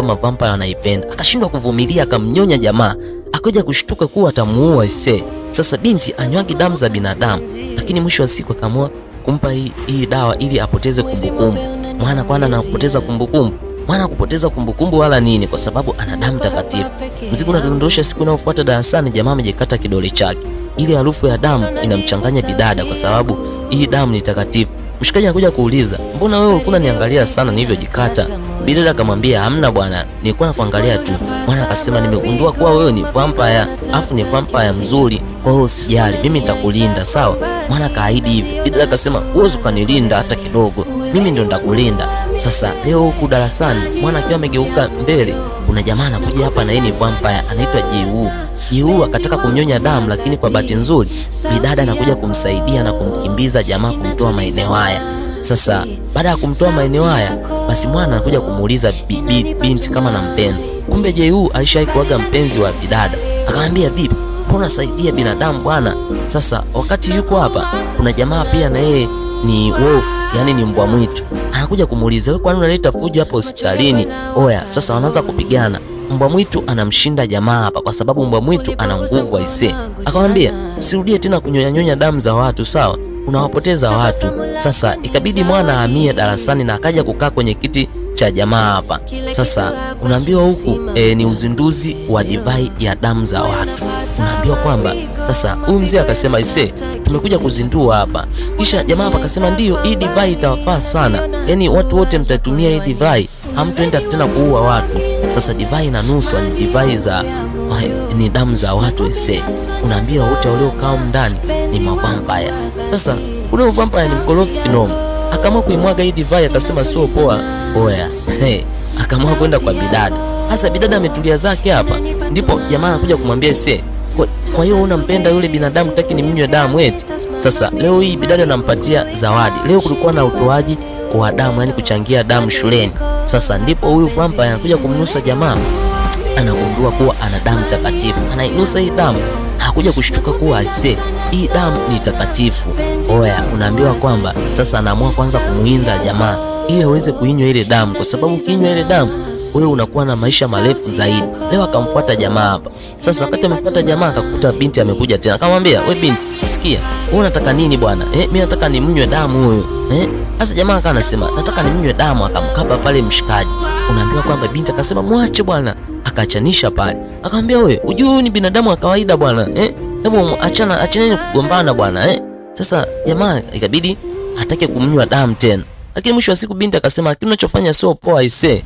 kama vampire anaipenda. Akashindwa kuvumilia, akamnyonya jamaa. Akaja kushtuka kuwa atamuua ise. Sasa binti anywagi damu za binadamu, lakini mwisho wa siku akaamua kumpa hii dawa ili apoteze kumbukumbu. Mwana kwana anapoteza kumbukumbu. Mwana kupoteza kumbukumbu wala nini, kwa sababu ana damu takatifu. Mzigo unadondosha siku inayofuata darasani, jamaa amejikata kidole chake. Ile harufu ya damu inamchanganya bidada kwa sababu hii damu ni takatifu. Mshikaji anakuja kuuliza, "Mbona wewe ulikuwa niangalia sana nilivyojikata?" Bidada akamwambia, "Hamna bwana, nilikuwa nakuangalia tu." Mwana akasema, "Nimegundua kuwa wewe ni vampire, afu ni vampire mzuri. Kwa hiyo usijali, mimi nitakulinda, sawa?" Mwana kaahidi hivi. Bidada akasema, "Uwezo kanilinda hata kidogo. Mimi ndio nitakulinda." Sasa leo huku darasani, mwana akiwa amegeuka mbele, kuna jamaa anakuja hapa na yeye ni vampire, anaitwa Jiu. Jiu akataka kumnyonya damu, lakini kwa bahati nzuri bidada anakuja kumsaidia na kumkimbiza jamaa kumtoa maeneo haya. Sasa baada ya kumtoa maeneo haya, basi mwana anakuja kumuuliza binti kama anampenda. Kumbe Jiu alishaikuaga mpenzi wa bidada. Akamwambia, "Vipi? Mbona saidia binadamu bwana?" Sasa wakati yuko hapa, kuna jamaa pia na yeye ni wolf, yani ni mbwa mwitu. Anakuja kumuuliza, "Wewe kwani unaleta fujo hapa hospitalini?" Oya, sasa wanaanza kupigana. Mbwa mwitu anamshinda jamaa hapa kwa sababu mbwa mwitu ana nguvu aisee. Akamwambia, "Usirudie tena kunyonya damu za watu, sawa? Unawapoteza watu." Sasa ikabidi mwana ahamie darasani na akaja kukaa kwenye kiti cha jamaa hapa. Sasa unaambiwa huku ni uzinduzi wa divai ya damu za watu. Unaambiwa kwamba sasa huyu mzee akasema, "Ise, tumekuja kuzindua hapa." Kisha jamaa hapa akasema, "Ndio, hii divai itawafaa sana. Yaani watu wote mtatumia hii divai, hamtoenda tena kuua watu." Sasa divai inanuswa ni divai za ni damu za watu ise. Unaambiwa wote waliokaa ndani ni mavampire. Sasa ule vampire ni mkorofi kinoma. Akaamua kuimwaga hii divai, akasema sio poa. Oya, akaamua kwenda kwa bidada. Sasa bidada ametulia zake hapa. Ndipo jamaa anakuja kumwambia ise, "Kwa hiyo unampenda yule binadamu, taki ni mnywe damu eti?" Sasa leo hii bidada anampatia zawadi. Leo kulikuwa na utoaji wa damu, yani kuchangia damu shuleni. Sasa ndipo huyu vampire anakuja kumnusa jamaa, anagundua kuwa ana damu takatifu. Anainusa hii damu, hakuja kushtuka kuwa ase, hii damu ni takatifu. Oya, unaambiwa kwamba sasa anaamua kwanza kumuinda jamaa ili aweze kuinywa ile damu, kwa sababu ukinywa ile damu wewe unakuwa na maisha marefu zaidi. Leo akamfuata jamaa hapa. Sasa wakati amemfuata jamaa akakuta binti amekuja tena. Akamwambia, "We binti, sikia, wewe unataka nini bwana? Mimi nataka nimnywe damu huyo." Sasa jamaa akawa anasema, "Nataka nimnywe damu." Akamkaba pale mshikaji. Unaambiwa kwamba binti akasema, "Muache bwana." Akaachanisha pale. Akamwambia, "Wewe, unajua huyu ni binadamu wa kawaida bwana. Hebu achaneni kugombana bwana." Sasa jamaa ikabidi atake kumnywa damu tena. Lakini mwisho wa siku binti akasema, "Kile unachofanya sio poa ise.